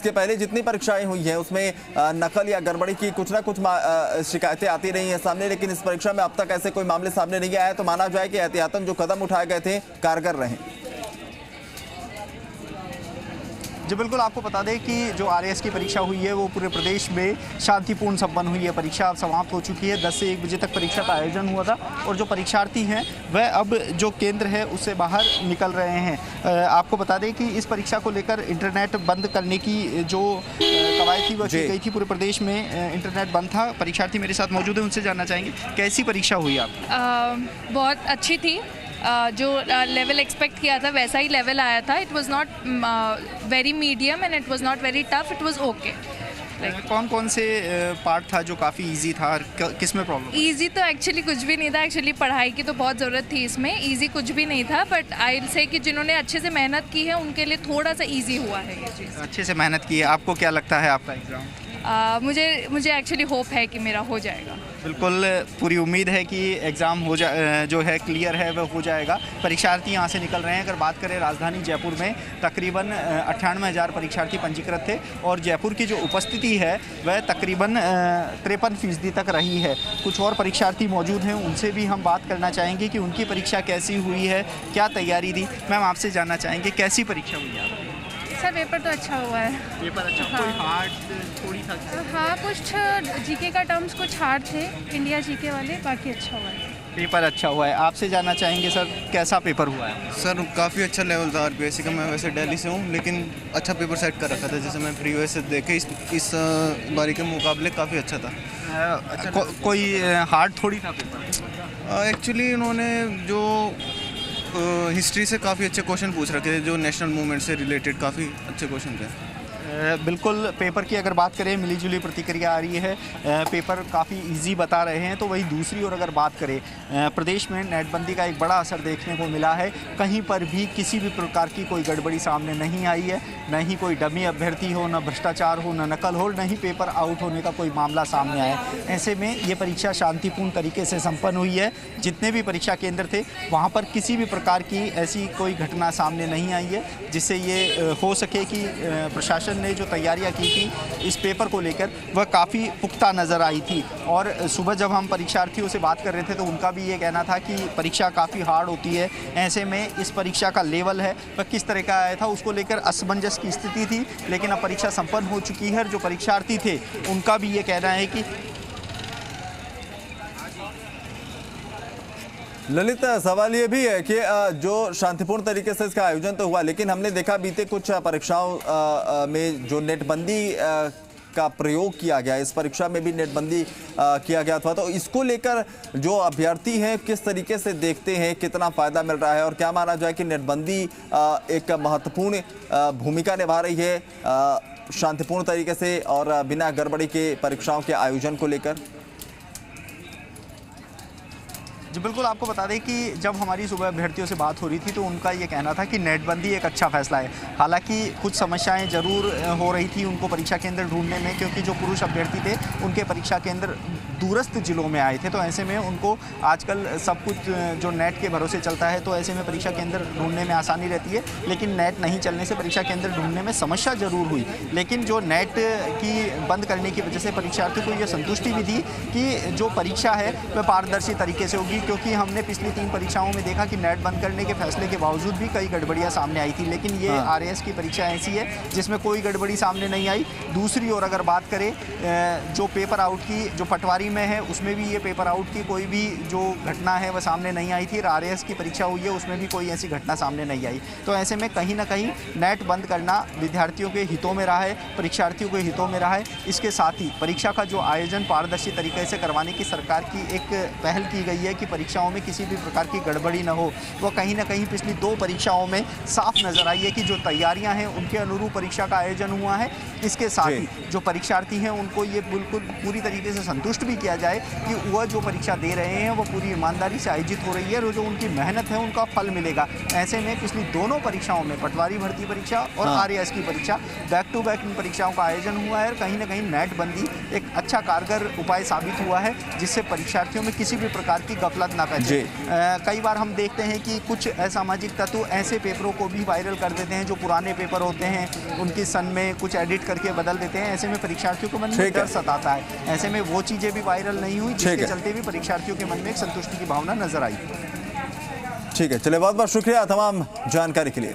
इसके पहले जितनी परीक्षाएं हुई हैं उसमें नकल या गड़बड़ी की कुछ ना कुछ शिकायतें आती रही हैं सामने, लेकिन इस परीक्षा में अब तक ऐसे कोई मामले सामने नहीं आए, तो माना जाए कि एहतियातन जो कदम उठाए गए थे कारगर रहे। जी बिल्कुल, आपको बता दें कि जो आरएएस की परीक्षा हुई है वो पूरे प्रदेश में शांतिपूर्ण संपन्न हुई है। परीक्षा अब समाप्त हो चुकी है। 10 से 1 बजे तक परीक्षा का आयोजन हुआ था और जो परीक्षार्थी हैं वह अब जो केंद्र है उससे बाहर निकल रहे हैं। आपको बता दें कि इस परीक्षा को लेकर इंटरनेट बंद करने की जो कवायद थी वह की गई थी। पूरे प्रदेश में इंटरनेट बंद था। परीक्षार्थी मेरे साथ मौजूद है, उनसे जानना चाहेंगे कैसी परीक्षा हुई आपकी? बहुत अच्छी थी। जो लेवल एक्सपेक्ट किया था वैसा ही लेवल आया था। It was not very medium and it was not very tough, it was okay. कौन कौन से पार्ट था जो काफ़ी इजी था और किस में प्रॉब्लम? इजी तो एक्चुअली कुछ भी नहीं था। एक्चुअली पढ़ाई की तो बहुत ज़रूरत थी इसमें, इजी कुछ भी नहीं था। बट आई विल से कि जिन्होंने अच्छे से मेहनत की है उनके लिए थोड़ा सा इजी हुआ है ये चीज़। अच्छे से मेहनत की है। आपको क्या लगता है आपका एग्ज़ाम? मुझे एक्चुअली होप है कि मेरा हो जाएगा। बिल्कुल, पूरी उम्मीद है कि एग्ज़ाम जो है क्लियर है वह हो जाएगा। परीक्षार्थी यहाँ से निकल रहे हैं। अगर बात करें राजधानी जयपुर में तकरीबन 98,000 परीक्षार्थी पंजीकृत थे और जयपुर की जो उपस्थिति है वह तकरीबन 53% तक रही है। कुछ और परीक्षार्थी मौजूद हैं, उनसे भी हम बात करना चाहेंगे कि उनकी परीक्षा कैसी हुई है, क्या तैयारी थी। मैम, आपसे जानना चाहेंगे कैसी परीक्षा हुई है आपकी? सर पेपर तो अच्छा हुआ है। पेपर अच्छा? हाँ। कोई हार्ड थोड़ी था? हाँ, कुछ जीके का टर्म्स कुछ हार्ड थे, इंडिया जीके वाले, बाकी अच्छा हुआ है। पेपर अच्छा हुआ है। आपसे जानना चाहेंगे सर कैसा पेपर हुआ है? सर काफ़ी अच्छा लेवल था आरपीएससी का। मैं वैसे दिल्ली से हूँ लेकिन अच्छा पेपर सेट कर रखा था। जैसे मैं प्रीवियस से देखे इस बारी के मुकाबले काफ़ी अच्छा था। अच्छा, कोई हार्ड थोड़ी था पेपर? एक्चुअली इन्होंने जो हिस्ट्री से काफ़ी अच्छे क्वेश्चन पूछ रखे थे, जो नेशनल मूवमेंट से रिलेटेड काफ़ी अच्छे क्वेश्चन थे। बिल्कुल, पेपर की अगर बात करें मिलीजुली प्रतिक्रिया आ रही है। पेपर काफ़ी इजी बता रहे हैं। तो वही दूसरी ओर अगर बात करें, प्रदेश में नेटबंदी का एक बड़ा असर देखने को मिला है। कहीं पर भी किसी भी प्रकार की कोई गड़बड़ी सामने नहीं आई है। न ही कोई डमी अभ्यर्थी हो, न भ्रष्टाचार हो, न नकल हो, न ही पेपर आउट होने का कोई मामला सामने आया। ऐसे में ये परीक्षा शांतिपूर्ण तरीके से संपन्न हुई है। जितने भी परीक्षा केंद्र थे वहाँ पर किसी भी प्रकार की ऐसी कोई घटना सामने नहीं आई है जिससे ये हो सके कि प्रशासन ने जो तैयारियां की थी इस पेपर को लेकर वह काफ़ी पुख्ता नज़र आई थी। और सुबह जब हम परीक्षार्थियों से बात कर रहे थे तो उनका भी ये कहना था कि परीक्षा काफ़ी हार्ड होती है। ऐसे में इस परीक्षा का लेवल है वह किस तरह का आया था उसको लेकर असमंजस की स्थिति थी। लेकिन अब परीक्षा संपन्न हो चुकी है। जो परीक्षार्थी थे उनका भी ये कहना है कि ललित, सवाल ये भी है कि जो शांतिपूर्ण तरीके से इसका आयोजन तो हुआ, लेकिन हमने देखा बीते कुछ परीक्षाओं में जो नेटबंदी का प्रयोग किया गया, इस परीक्षा में भी नेटबंदी किया गया था। तो इसको लेकर जो अभ्यर्थी हैं किस तरीके से देखते हैं, कितना फ़ायदा मिल रहा है और क्या माना जाए कि नेटबंदी एक महत्वपूर्ण भूमिका निभा रही है शांतिपूर्ण तरीके से और बिना गड़बड़ी के परीक्षाओं के आयोजन को लेकर? जी बिल्कुल, आपको बता दें कि जब हमारी सुबह अभ्यर्थियों से बात हो रही थी तो उनका ये कहना था कि नेटबंदी एक अच्छा फैसला है। हालांकि कुछ समस्याएं ज़रूर हो रही थी उनको परीक्षा केंद्र ढूंढने में, क्योंकि जो पुरुष अभ्यर्थी थे उनके परीक्षा केंद्र दूरस्थ जिलों में आए थे। तो ऐसे में उनको आजकल सब कुछ जो नेट के भरोसे चलता है तो ऐसे में परीक्षा केंद्र ढूंढने में आसानी रहती है। लेकिन नेट नहीं चलने से परीक्षा केंद्र ढूंढने में समस्या ज़रूर हुई। लेकिन जो नेट की बंद करने की वजह से परीक्षार्थियों को ये संतुष्टि भी थी कि जो परीक्षा है वह पारदर्शी तरीके से होगी। क्योंकि हमने पिछली 3 परीक्षाओं में देखा कि नेट बंद करने के फैसले के बावजूद भी कई गड़बड़ियां सामने आई थी। लेकिन ये आरएएस की परीक्षा ऐसी है जिसमें कोई गड़बड़ी सामने नहीं आई। दूसरी ओर अगर बात करें जो पेपर आउट की, जो पटवारी में है उसमें भी ये पेपर आउट की कोई भी जो घटना है वह सामने नहीं आई थी। आरएएस की परीक्षा हुई है उसमें भी कोई ऐसी घटना सामने नहीं आई। तो ऐसे में कहीं ना कहीं नेट बंद करना विद्यार्थियों के हितों में रहा है, परीक्षार्थियों के हितों में रहा है। इसके साथ ही परीक्षा का जो आयोजन पारदर्शी तरीके से करवाने की सरकार की एक पहल की गई है कि परीक्षाओं में किसी भी प्रकार की गड़बड़ी न हो। वो कहीं ना कहीं पिछली 2 परीक्षाओं में साफ नजर आई है कि जो तैयारियां हैं उनके अनुरूप परीक्षा का आयोजन हुआ है। इसके साथ ही जो परीक्षार्थी हैं उनको ये बिल्कुल पूरी तरीके से संतुष्ट भी किया जाए कि वह जो परीक्षा दे रहे हैं वो पूरी ईमानदारी से आयोजित हो रही है और जो उनकी मेहनत है उनका फल मिलेगा। ऐसे में पिछली दोनों परीक्षाओं में पटवारी भर्ती परीक्षा और आरएएस की परीक्षा बैक टू बैक इन परीक्षाओं का आयोजन हुआ है और कहीं ना कहीं नेट बंदी एक अच्छा कारगर उपाय साबित हुआ है जिससे परीक्षार्थियों में किसी भी प्रकार की गफलत गफलत ना जी। करें। कई बार हम देखते हैं कि कुछ असामाजिक तत्व ऐसे पेपरों को भी वायरल कर देते हैं जो पुराने पेपर होते हैं, उनकी सन में कुछ एडिट करके बदल देते हैं। ऐसे में परीक्षार्थियों के मन में ठीक है। डर सताता है। ऐसे में वो चीज़ें भी वायरल नहीं हुई, ठीक जिसके है। चलते भी परीक्षार्थियों के मन में एक संतुष्टि की भावना नजर आई। ठीक है, चलिए बहुत बहुत शुक्रिया तमाम जानकारी के लिए।